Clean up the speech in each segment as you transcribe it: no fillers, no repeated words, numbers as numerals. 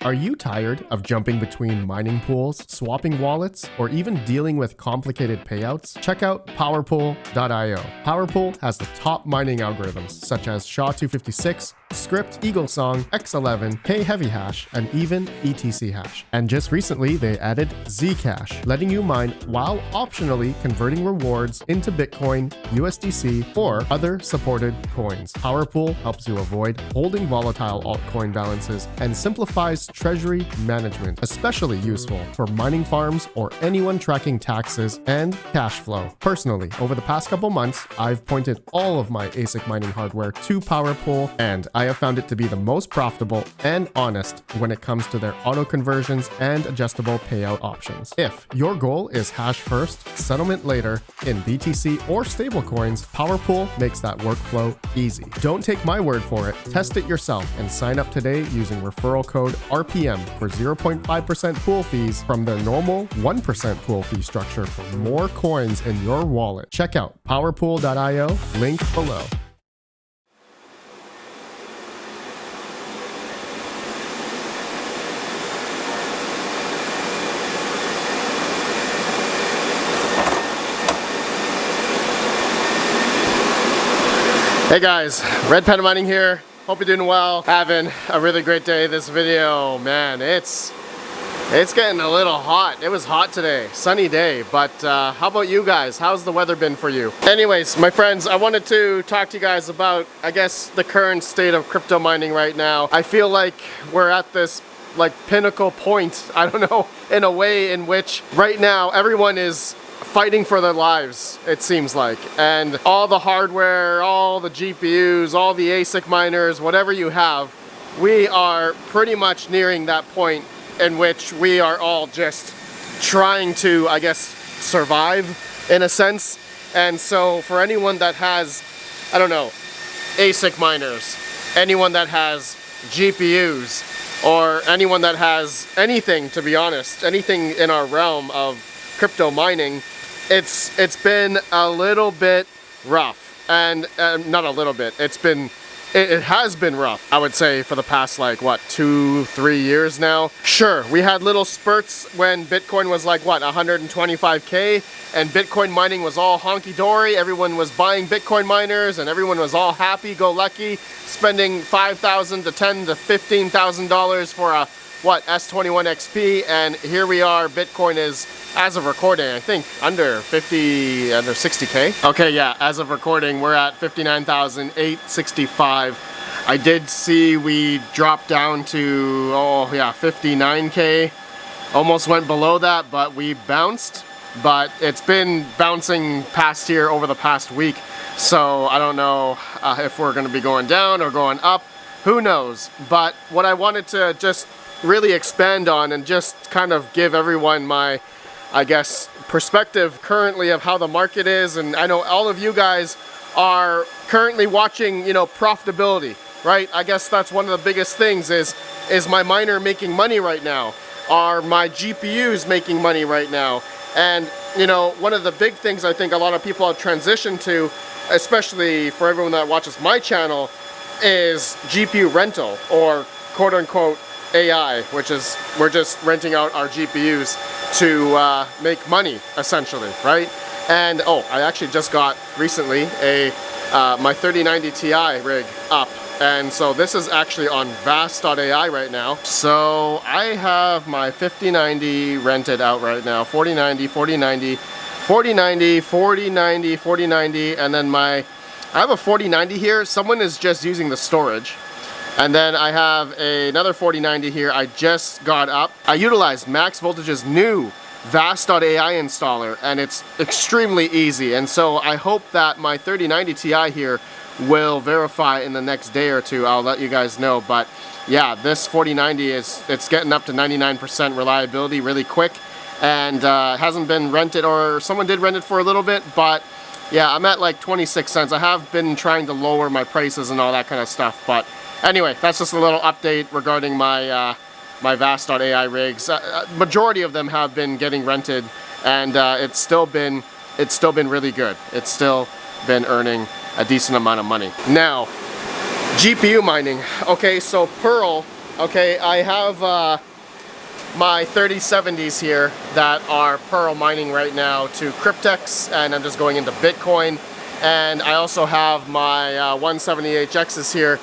Are you tired of jumping between mining pools, swapping wallets, or even dealing with complicated payouts? Check out powerpool.io. Powerpool has the top mining algorithms such as SHA-256, Script, Eaglesong, X11, K-Heavy-Hash, and even ETC hash. And just recently, they added Zcash, letting you mine while optionally converting rewards into Bitcoin, USDC, or other supported coins. Powerpool helps you avoid holding volatile altcoin balances and simplifies treasury management, especially useful for mining farms or anyone tracking taxes and cash flow. Personally, over the past couple months, I've pointed all of my ASIC mining hardware to Powerpool, and I have found it to be the most profitable and honest when it comes to their auto conversions and adjustable payout options. If your goal is hash first, settlement later in BTC or stablecoins, Powerpool makes that workflow easy. Don't take my word for it. Test it yourself and sign up today using referral code RPM for 0.5% pool fees from their normal 1% pool fee structure for more coins in your wallet. Check out powerpool.io, link below. Hey guys, RedPandaMining here. Hope you're doing well. Having a really great day. This video, man, it's getting a little hot. It was hot today, sunny day, but how about you guys? How's the weather been for you? Anyways, my friends, I wanted to talk to you guys about, I guess, the current state of crypto mining right now. I feel like we're at this like pinnacle point, I don't know, in a way in which right now everyone is fighting for their lives, it seems like. And all the hardware, all the GPUs, all the ASIC miners, whatever you have, we are pretty much nearing that point in which we are all just trying to, I guess, survive in a sense. And so for anyone that has, I don't know, ASIC miners, anyone that has GPUs, or anyone that has anything, to be honest, anything in our realm of crypto mining, it's been a little bit rough. And not a little bit, it has been rough, I would say, for the past like what, 2-3 years now. Sure, we had little spurts when Bitcoin was like what, 125k, and Bitcoin mining was all honky-dory. Everyone was buying Bitcoin miners and everyone was all happy-go-lucky, spending $5,000 to $10,000 to $15,000 for a what, S21 XP, and here we are. Bitcoin is, as of recording, I think under 60k. Okay, yeah, as of recording, we're at 59,865. I did see we dropped down to, oh yeah, 59k. Almost went below that, but we bounced. But it's been bouncing past here over the past week, so I don't know if we're going to be going down or going up. Who knows? But what I wanted to just really expand on and just kind of give everyone my, I guess, perspective currently of how the market is. And I know all of you guys are currently watching, you know, profitability, right? I guess that's one of the biggest things is my miner making money right now? Are my GPUs making money right now? And, you know, one of the big things I think a lot of people have transitioned to, especially for everyone that watches my channel, is GPU rental, or quote unquote AI, which is we're just renting out our GPUs to make money, essentially, right? And oh, I actually just got recently my 3090 Ti rig up, and so this is actually on vast.ai right now. So I have my 5090 rented out right now, 4090, 4090, 4090, 4090, 4090, and then I have a 4090 here. Someone is just using the storage. And then I have another 4090 here I just got up. I utilized Max Voltage's new vast.ai installer, and it's extremely easy. And so I hope that my 3090 Ti here will verify in the next day or two. I'll let you guys know. But yeah, this 4090 it's getting up to 99% reliability really quick, and hasn't been rented, or someone did rent it for a little bit, but yeah, I'm at like 26 cents. I have been trying to lower my prices and all that kind of stuff, but anyway, that's just a little update regarding my my vast.ai rigs. Majority of them have been getting rented, and it's still been really good. It's still been earning a decent amount of money. Now, GPU mining. Okay, so Pearl Okay, I have my 3070s here that are Pearl mining right now to Cryptex, and I'm just going into Bitcoin. And I also have my 178Xs here.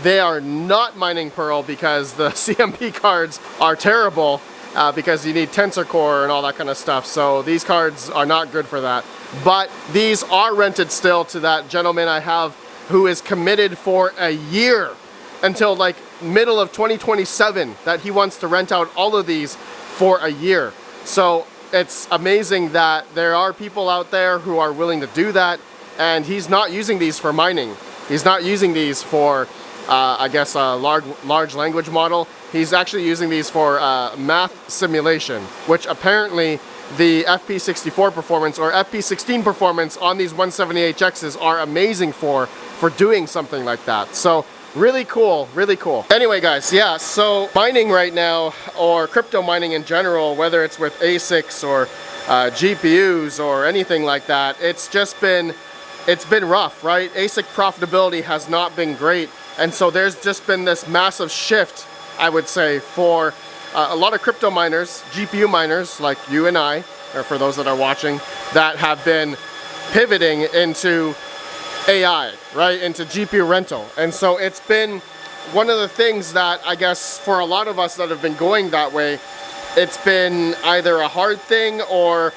They are not mining Pearl because the CMP cards are terrible because you need Tensor Core and all that kind of stuff. So these cards are not good for that. But these are rented still to that gentleman I have who is committed for a year until like middle of 2027 that he wants to rent out all of these for a year. So it's amazing that there are people out there who are willing to do that, and he's not using these for mining. He's not using these for I guess a large language model. He's actually using these for math simulation, which apparently the FP64 performance or FP16 performance on these 178Xs are amazing for doing something like that. So really cool, really cool. Anyway guys, yeah, so mining right now, or crypto mining in general, whether it's with ASICs or GPUs or anything like that, it's been rough, right? ASIC profitability has not been great, and so there's just been this massive shift, I would say, for a lot of crypto miners, GPU miners like you and I, or for those that are watching, that have been pivoting into AI, right, into GPU rental. And so it's been one of the things that I guess for a lot of us that have been going that way, it's been either a hard thing or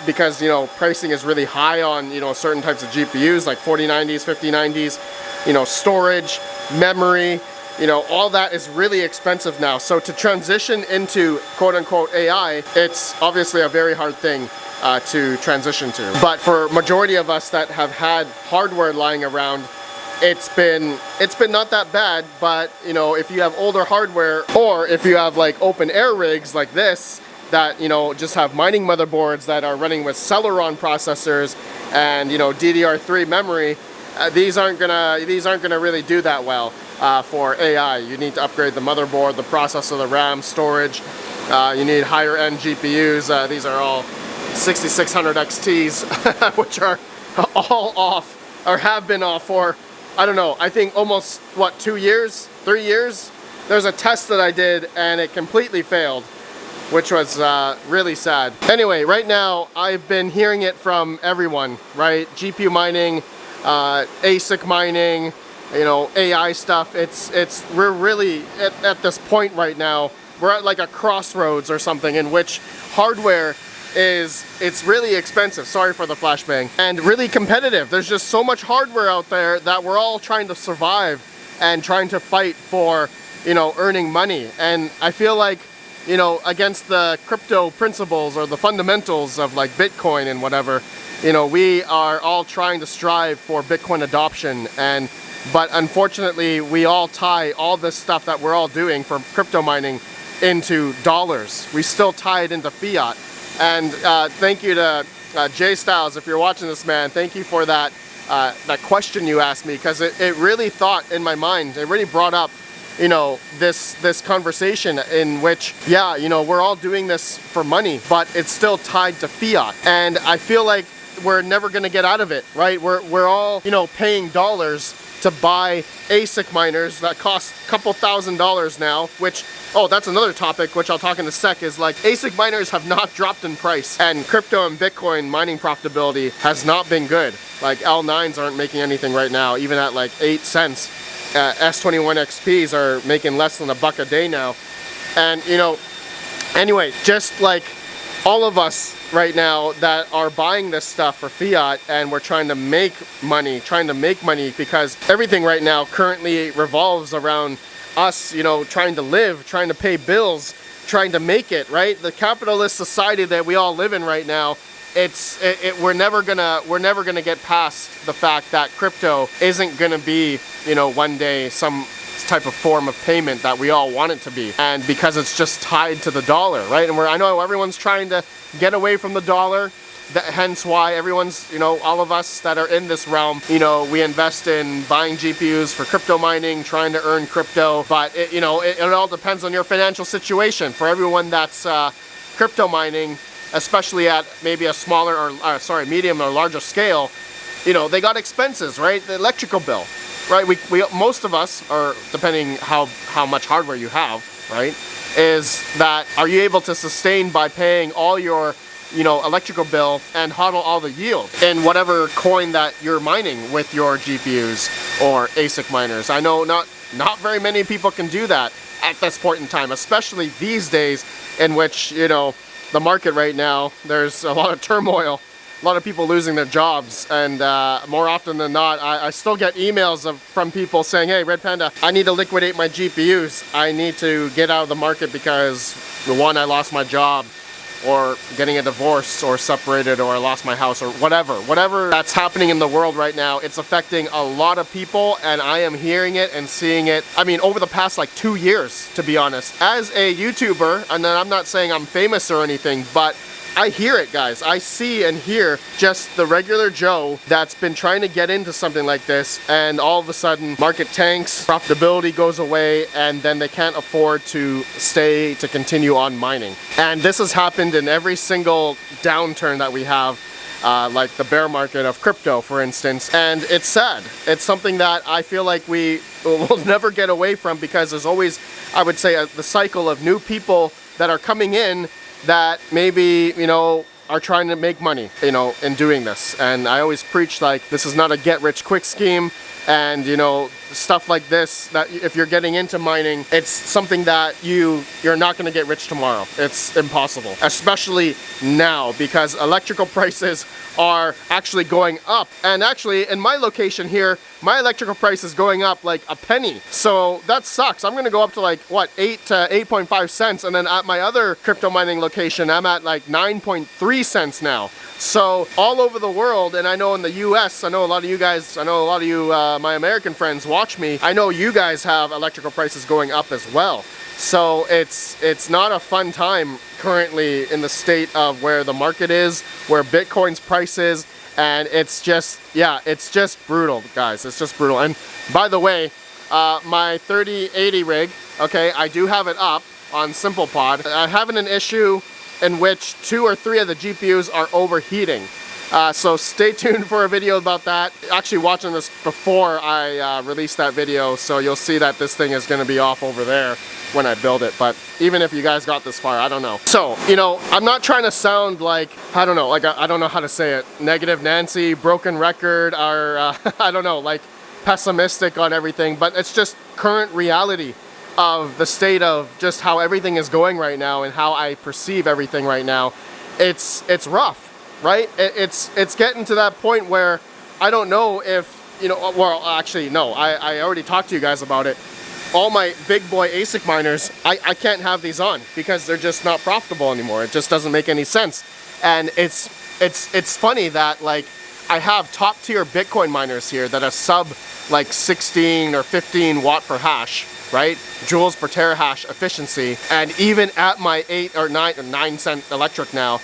because, you know, pricing is really high on, you know, certain types of GPUs like 4090s, 5090s, you know, storage, memory, you know, all that is really expensive now. So to transition into quote unquote AI, it's obviously a very hard thing to transition to. But for majority of us that have had hardware lying around, it's been not that bad. But you know, if you have older hardware, or if you have like open air rigs like this that, you know, just have mining motherboards that are running with Celeron processors and, you know, DDR3 memory, these aren't gonna really do that well for AI. You need to upgrade the motherboard, the processor, the RAM, storage. You need higher end GPUs. These are all 6600 XTs, which are all off, or have been off for, I don't know, I think almost, what, 2 years, 3 years? There's a test that I did and it completely failed, which was really sad. Anyway, right now I've been hearing it from everyone, right? GPU mining, ASIC mining, you know, AI stuff. We're really at this point right now. We're at like a crossroads or something in which hardware it's really expensive, sorry for the flashbang, and really competitive. There's just so much hardware out there that we're all trying to survive and trying to fight for, you know, earning money. And I feel like, you know, against the crypto principles or the fundamentals of like Bitcoin and whatever, you know, we are all trying to strive for Bitcoin adoption, but unfortunately we all tie all this stuff that we're all doing for crypto mining into dollars. We still tie it into fiat. And thank you to Jay Styles, if you're watching this, man, thank you for that question you asked me, because it really thought in my mind, it really brought up, you know, this conversation in which, yeah, you know, we're all doing this for money, but it's still tied to fiat. And I feel like we're never gonna get out of it, right? We're all, you know, paying dollars to buy ASIC miners that cost a couple $1,000s now, which, oh, that's another topic which I'll talk in a sec, is like ASIC miners have not dropped in price, and crypto and Bitcoin mining profitability has not been good. Like L9s aren't making anything right now, even at like 8 cents. S21 XPs are making less than $1 a day now. And you know, anyway, just like all of us right now that are buying this stuff for fiat, and we're trying to make money because everything right now currently revolves around us, you know, trying to live, trying to pay bills, trying to make it, right? The capitalist society that we all live in right now, we're never gonna get past the fact that crypto isn't gonna be, you know, one day some type of form of payment that we all want it to be, and because it's just tied to the dollar, right? And I know everyone's trying to get away from the dollar, hence why everyone's, you know, all of us that are in this realm, you know, we invest in buying GPUs for crypto mining, trying to earn crypto, but it, you know, it all depends on your financial situation. For everyone that's crypto mining, especially at maybe a smaller or medium or larger scale, you know, they got expenses, right? The electrical bill, right? Most of us, or depending how much hardware you have, right, is that are you able to sustain by paying all your electrical bill and hodl all the yield in whatever coin that you're mining with your GPUs or ASIC miners. I know not very many people can do that at this point in time, especially these days in which, the market right now, there's a lot of turmoil, a lot of people losing their jobs, and more often than not, I still get emails from people saying, hey, Red Panda, I need to liquidate my GPUs. I need to get out of the market because, one, I lost my job, or getting a divorce, or separated, or I lost my house, or whatever that's happening in the world right now. It's affecting a lot of people, and I am hearing it and seeing it, I mean, over the past like 2 years, to be honest. As a YouTuber, and I'm not saying I'm famous or anything, but I hear it, guys. I see and hear just the regular Joe that's been trying to get into something like this, and all of a sudden market tanks, profitability goes away, and then they can't afford to continue on mining. And this has happened in every single downturn that we have, like the bear market of crypto, for instance. And it's sad. It's something that I feel like we will never get away from, because there's always, I would say, the cycle of new people that are coming in that maybe, are trying to make money, in doing this. And I always preach, like, this is not a get-rich-quick scheme. And, stuff like this, that if you're getting into mining, it's something that you're not going to get rich tomorrow. It's impossible, especially now, because electrical prices are actually going up. And actually, in my location here, my electrical price is going up like a penny. So that sucks. I'm going to go up to like, what, 8 to 8.5 cents. And then at my other crypto mining location, I'm at like 9.3 cents now. So all over the world, and I know in the US, I know a lot of you guys, my American friends watch me. I know you guys have electrical prices going up as well. So it's not a fun time currently in the state of where the market is, where Bitcoin's price is, and it's just brutal, guys. It's just brutal. And by the way, my 3080 rig, okay, I do have it up on SimplePod. I'm having an issue in which 2 or 3 of the GPUs are overheating. So stay tuned for a video about that. Actually watching this before I release that video, so you'll see that this thing is going to be off over there when I build it. But even if you guys got this far, I don't know. So, I'm not trying to sound like, I don't know, like I don't know how to say it, negative Nancy, broken record, or I don't know, like pessimistic on everything, but it's just current reality of the state of just how everything is going right now and how I perceive everything right now. It's rough, right? It's getting to that point where I don't know if, well, actually, no, I already talked to you guys about it. All my big boy ASIC miners, I can't have these on because they're just not profitable anymore. It just doesn't make any sense. And it's funny that, like, I have top tier Bitcoin miners here that are sub like 16 or 15 watt per hash, right? Joules per terahash efficiency. And even at my 8 or 9 cent electric now,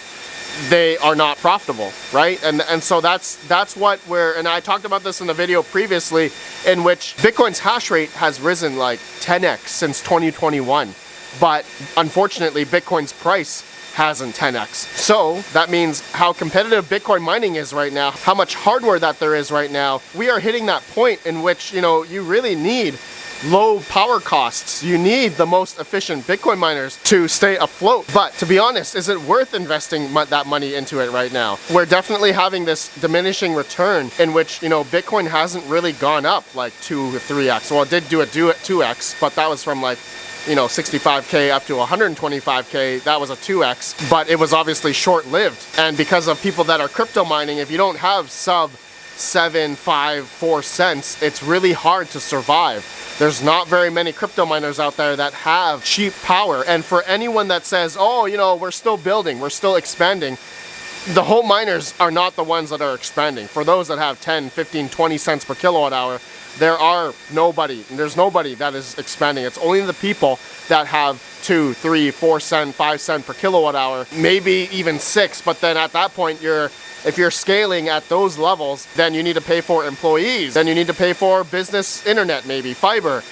they are not profitable, right? And so that's what and I talked about this in the video previously, in which Bitcoin's hash rate has risen like 10x since 2021. But unfortunately, Bitcoin's price hasn't 10x. So that means how competitive Bitcoin mining is right now, how much hardware that there is right now. We are hitting that point in which, you really need low power costs. You need the most efficient Bitcoin miners to stay afloat. But to be honest, is it worth investing that money into it right now? We're definitely having this diminishing return in which, Bitcoin hasn't really gone up like 2 or 3x. Well, it did do a 2x, but that was from like, 65K up to 125K, that was a 2x, but it was obviously short-lived. And because of people that are crypto mining, if you don't have sub 7, 5, 4 cents, it's really hard to survive. There's not very many crypto miners out there that have cheap power. And for anyone that says, oh, we're still building, we're still expanding, the whole miners are not the ones that are expanding. For those that have 10, 15, 20 cents per kilowatt hour, there's nobody that is expanding. It's only the people that have 2, 3, 4 cent, 5 cent per kilowatt hour, maybe even 6, but then at that point you're if you're scaling at those levels, then you need to pay for employees. Then you need to pay for business internet, maybe fiber,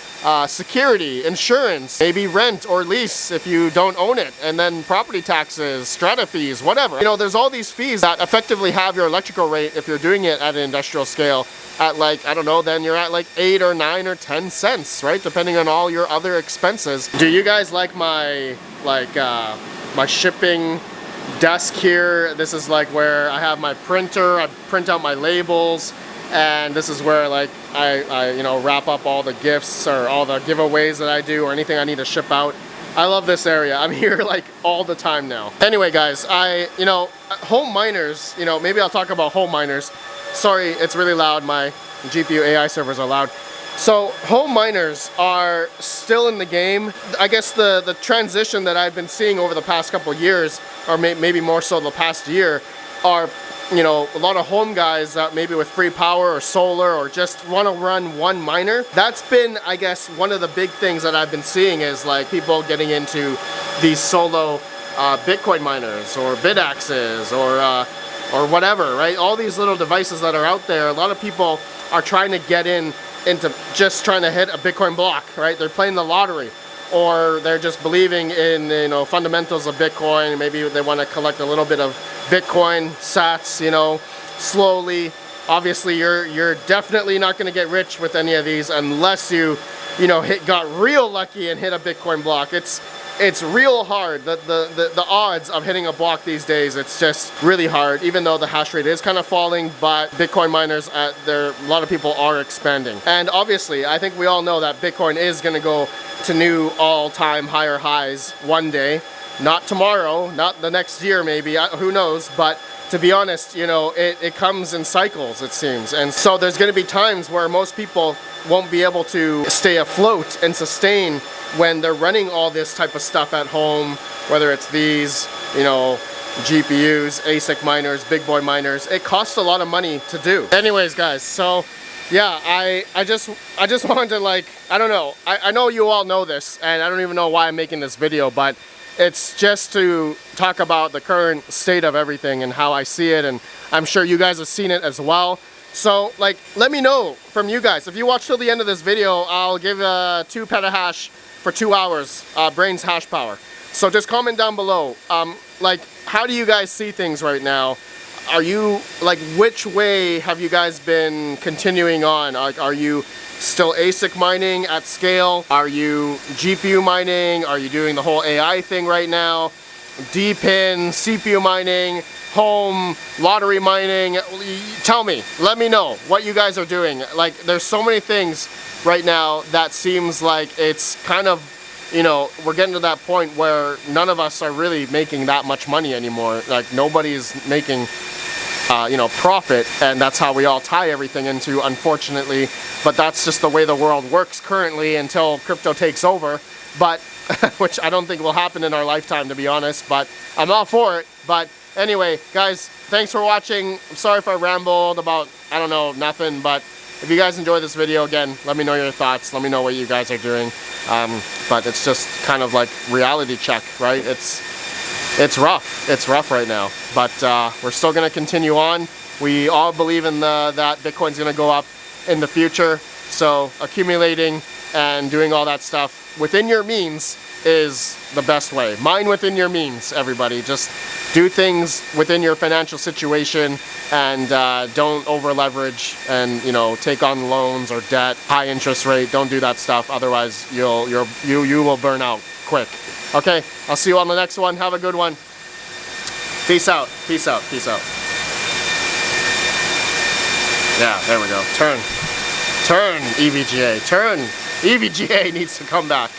security, insurance, maybe rent or lease if you don't own it, and then property taxes, strata fees, whatever. You know, there's all these fees that effectively have your electrical rate, if you're doing it at an industrial scale, at like, I don't know, then you're at like 8 or 9 or 10 cents, right? Depending on all your other expenses. Do you guys like my, my shipping desk here? This is like where I have my printer, I print out my labels, and this is where like I you know, wrap up all the gifts or all the giveaways that I do or anything I need to ship out. I love this area. I'm here like all the time now. Anyway guys, you know, home miners, you know, maybe I'll talk about home miners. Sorry, it's really loud. My GPU AI servers are loud. So home miners are still in the game. I guess the transition that I've been seeing over the past couple of years, or maybe more so the past year, are, you know, a lot of home guys that maybe with free power or solar or just want to run one miner. That's been, I guess, one of the big things that I've been seeing is like people getting into these solo Bitcoin miners or Bidaxes or whatever, right? All these little devices that are out there, a lot of people are trying to get into just trying to hit a Bitcoin block, right? They're playing the lottery, or they're just believing in, you know, fundamentals of Bitcoin. Maybe they want to collect a little bit of Bitcoin sats, you know, slowly. Obviously, you're definitely not going to get rich with any of these unless you know, got real lucky and hit a Bitcoin block. It's real hard. The odds of hitting a block these days, it's just really hard, even though the hash rate is kind of falling, but Bitcoin miners, a lot of people are expanding. And obviously, I think we all know that Bitcoin is going to go to new all-time higher highs one day. Not tomorrow, not the next year maybe, who knows, but to be honest, you know, it comes in cycles, it seems. And so there's going to be times where most people won't be able to stay afloat and sustain when they're running all this type of stuff at home, whether it's these, you know, GPUs, ASIC miners, big boy miners. It costs a lot of money to do. Anyways, guys, so yeah, I just wanted to, like, I don't know. I know you all know this, and I don't even know why I'm making this video, but it's just to talk about the current state of everything and how I see it, and I'm sure you guys have seen it as well. So, like, let me know from you guys. If you watch till the end of this video, I'll give 2 petahash for 2 hours, brains hash power. So just comment down below, like, how do you guys see things right now? Are you, like, which way have you guys been continuing on? Like, are you still ASIC mining at scale? Are you GPU mining? Are you doing the whole AI thing right now? DePIN, CPU mining, home, lottery mining? Tell me, let me know what you guys are doing. Like, there's so many things right now that seems like it's kind of, you know, we're getting to that point where none of us are really making that much money anymore. Like, nobody's making you know, profit, and that's how we all tie everything into, unfortunately. But that's just the way the world works currently until crypto takes over, but which I don't think will happen in our lifetime, to be honest, but I'm all for it. But anyway, guys, thanks for watching. I'm sorry if I rambled about, I don't know, nothing, but if you guys enjoyed this video, again, let me know your thoughts. Let me know what you guys are doing. But it's just kind of like reality check, right? It's rough. It's rough right now, but we're still going to continue on. We all believe in that Bitcoin's going to go up in the future. So accumulating and doing all that stuff within your means is the best way. Mine within your means, everybody. Just do things within your financial situation, and don't over leverage and, you know, take on loans or debt, high interest rate. Don't do that stuff. Otherwise, you will burn out quick. Okay, I'll see you on the next one. Have a good one. Peace out. Peace out. Peace out. Yeah, there we go. Turn. Turn, EVGA. Turn. EVGA needs to come back.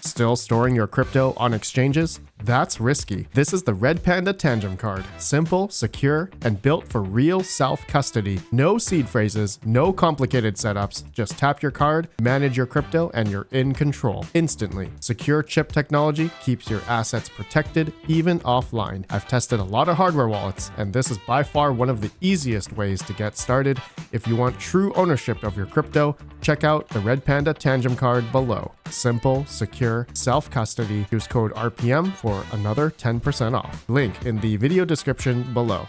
Still storing your crypto on exchanges? That's risky. This is the Red Panda Tangem card. Simple, secure, and built for real self-custody. No seed phrases, no complicated setups. Just tap your card, manage your crypto, and you're in control instantly. Secure chip technology keeps your assets protected, even offline. I've tested a lot of hardware wallets, and this is by far one of the easiest ways to get started. If you want true ownership of your crypto, check out the Red Panda Tangem card below. Simple, secure, self-custody. Use code RPM for for another 10% off. Link in the video description below.